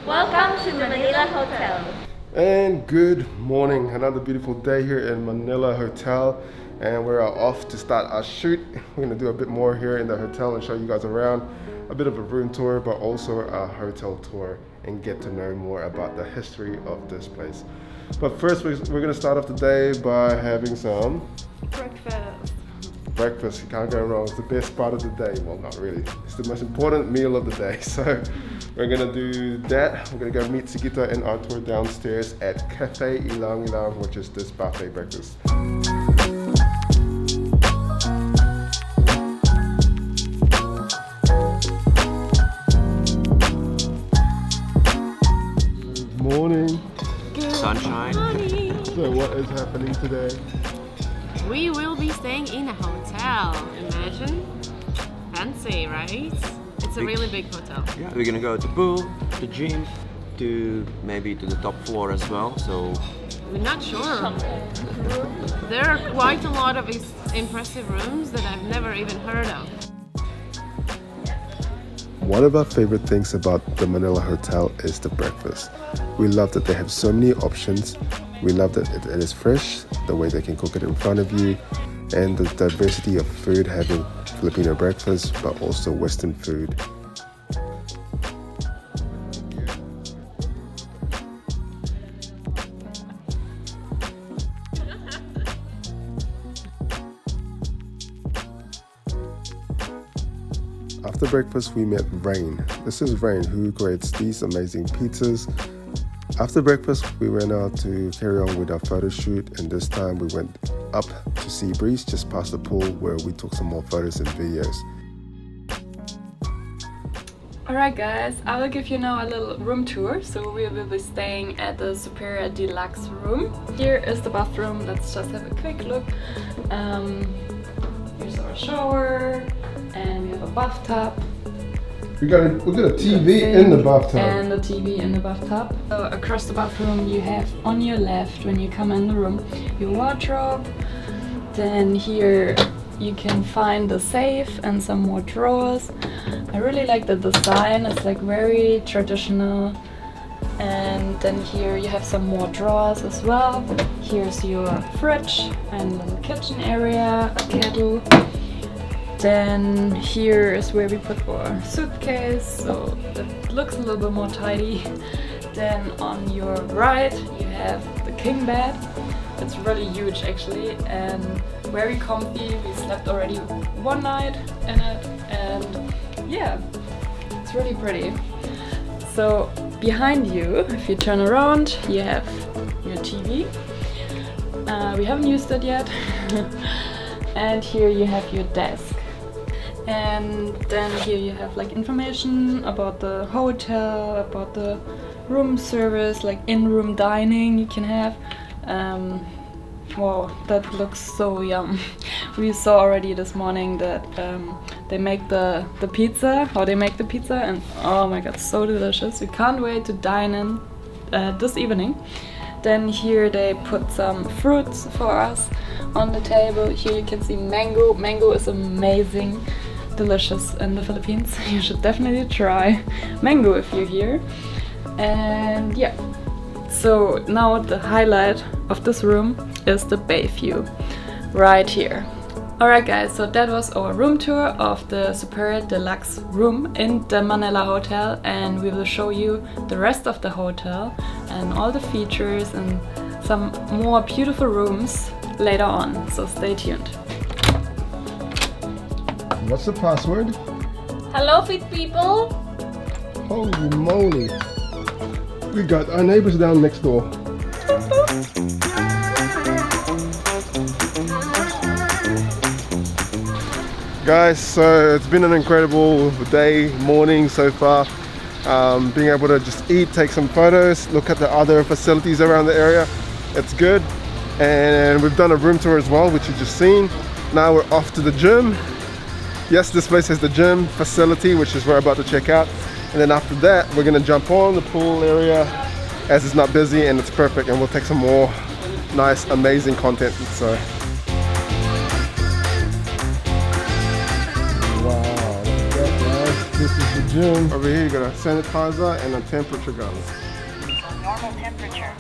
Welcome to the Manila Hotel. And good morning, another beautiful day here in Manila Hotel, and we're off to start our shoot. We're gonna do a bit more here in the hotel and show you guys around, a bit of a room tour, but also a hotel tour and get to know more about the history of this place. But first, we're gonna start off the day by having some Breakfast. breakfast. You can't go wrong. It's the best part of the day. Well, not really. It's the most important meal of the day. So we're gonna do that. We're gonna go meet Sigita and our tour downstairs at Cafe Ilang Ilang, which is this buffet breakfast. Good morning. Sunshine. So what is happening today? We will be staying in a hotel. Imagine. Fancy, right? It's a really big hotel. Yeah, we're gonna go to pool, to gym, to maybe to the top floor as well. So We're not sure. There are quite a lot of impressive rooms that I've never even heard of. One of our favorite things about the Manila Hotel is the breakfast. We love that they have so many options. We love that it is fresh, the way they can cook it in front of you, and the diversity of food, having Filipino breakfast, but also Western food. After breakfast, we met Rain. This is Rain, who creates these amazing pizzas. After breakfast, we went out to carry on with our photo shoot, and this time we went up to Sea Breeze, just past the pool, where we took some more photos and videos. Alright guys, I will give you now a little room tour. So we will be staying at the Superior Deluxe room. Here is the bathroom. Let's just have a quick look. Here's our shower, and we have a bathtub. We got a TV in the bathtub. And a TV in the bathtub. So across the bathroom you have on your left, when you come in the room, your wardrobe. Then here you can find the safe and some more drawers. I really like the design, it's like very traditional. And then here you have some more drawers as well. Here's your fridge and the kitchen area, a kettle. Then here is where we put our suitcase, so it looks a little bit more tidy. Then on your right you have the king bed. It's really huge actually, and very comfy. We slept already one night in it, and yeah, it's really pretty. So behind you, if you turn around, you have your TV. We haven't used it yet. And here you have your desk. And then here you have like information about the hotel, about the room service, like in-room dining you can have. Wow, that looks so yum. We saw already this morning that they make the pizza, how they make the pizza, and oh my god, so delicious. We can't wait to dine in this evening. Then here they put some fruits for us on the table. Here you can see mango. Mango is amazing, delicious in the Philippines. You should definitely try mango if you're here. And yeah, so now the highlight of this room is the bay view right here. Alright guys, so that was our room tour of the Superior Deluxe room in the Manila Hotel, and we will show you the rest of the hotel and all the features and some more beautiful rooms later on, so stay tuned. What's the password? Hello, fit people. Holy moly! We got our neighbors down next door. Guys, so it's been an incredible day, morning so far. Being able to just eat, take some photos, look at the other facilities around the area. It's good. And we've done a room tour as well, which you've just seen. Now we're off to the gym. Yes, this place has the gym facility, which is we're about to check out. And then after that, we're gonna jump on the pool area as it's not busy, and it's perfect. And we'll take some more nice, amazing content. So. Wow, look at that, guys. This is the gym. Over here you got a sanitizer and a temperature gun. Normal temperature.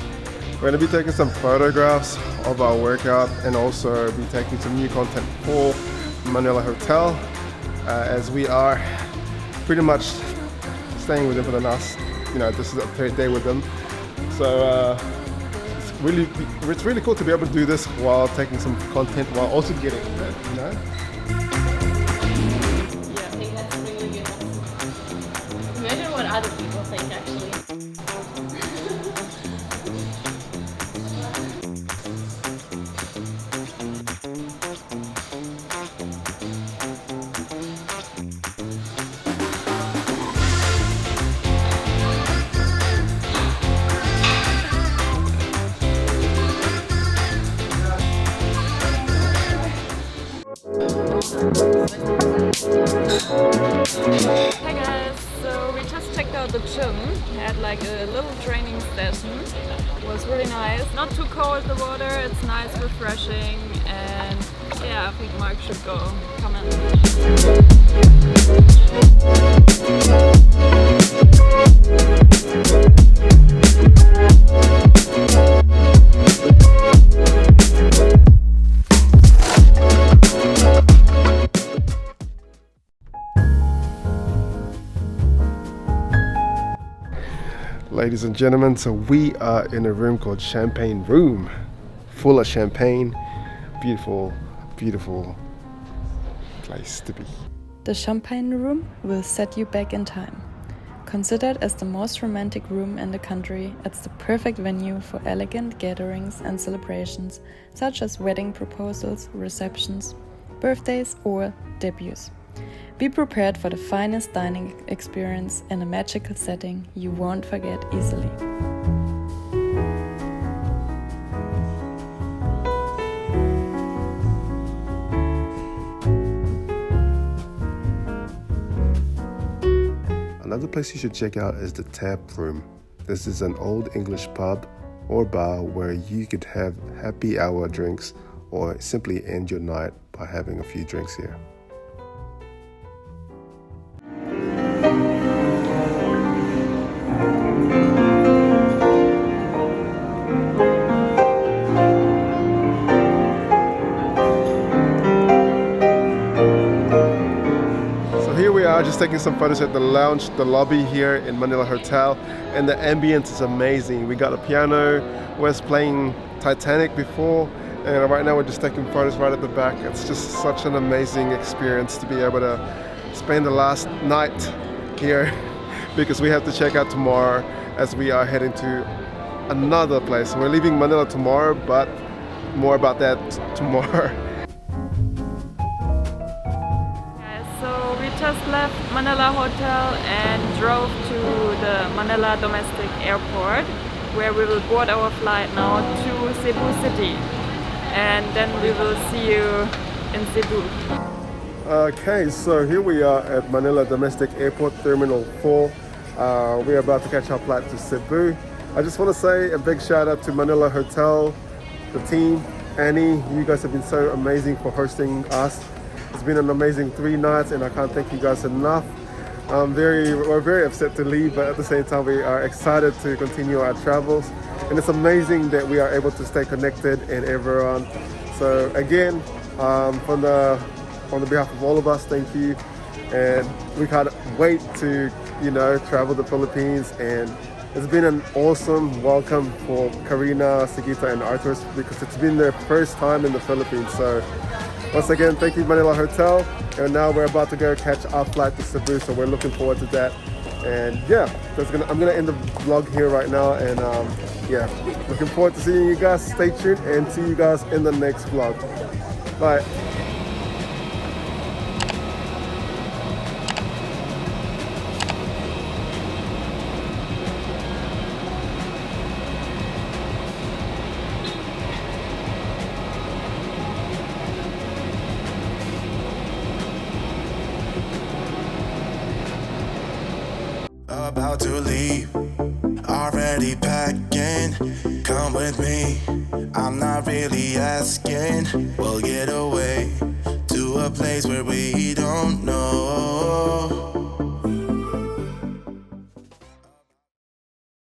We're going to be taking some photographs of our workout and also be taking some new content for Manila Hotel as we are pretty much staying with them for the last, this is the third day with them. So it's really cool to be able to do this while taking some content while also getting fit, Yeah, I think that's really good. Imagine what other people think actually. Hi guys, so we just checked out the gym, had like a little training session. It was really nice, not too cold the water, it's nice, refreshing, and yeah, I think Mark should go come in. Ladies and gentlemen, so we are in a room called Champagne Room, full of champagne. Beautiful, beautiful place to be. The Champagne Room will set you back in time. Considered as the most romantic room in the country, it's the perfect venue for elegant gatherings and celebrations, such as wedding proposals, receptions, birthdays, or debuts. Be prepared for the finest dining experience in a magical setting you won't forget easily. Another place you should check out is the Tap Room. This is an old English pub or bar where you could have happy hour drinks or simply end your night by having a few drinks here. Just taking some photos at the lounge, the lobby here in Manila Hotel, and the ambience is amazing. We got a piano, Wes playing Titanic before, and right now we're just taking photos right at the back. It's just such an amazing experience to be able to spend the last night here because we have to check out tomorrow as we are heading to another place. We're leaving Manila tomorrow, but more about that tomorrow. We just left Manila Hotel and drove to the Manila Domestic Airport, where we will board our flight now to Cebu City, and then we will see you in Cebu. Okay, so here we are at Manila Domestic Airport Terminal 4. We're about to catch our flight to Cebu. I just want to say a big shout out to Manila Hotel, the team, Annie. You guys have been so amazing for hosting us. It's been an amazing 3 nights and I can't thank you guys enough. We're very upset to leave, but at the same time we are excited to continue our travels. And it's amazing that we are able to stay connected and everyone. So again, on the behalf of all of us, thank you. And we can't wait to, travel the Philippines. And it's been an awesome welcome for Karina, Sigita and Arthur because it's been their first time in the Philippines. So once again, thank you Manila Hotel, and now we're about to go catch our flight to Cebu, so we're looking forward to that. And yeah, I'm gonna end the vlog here right now, and yeah, looking forward to seeing you guys. Stay tuned and see you guys in the next vlog. Bye. About to leave, already packing. Come with me, I'm not really asking. We'll get away to a place where we don't know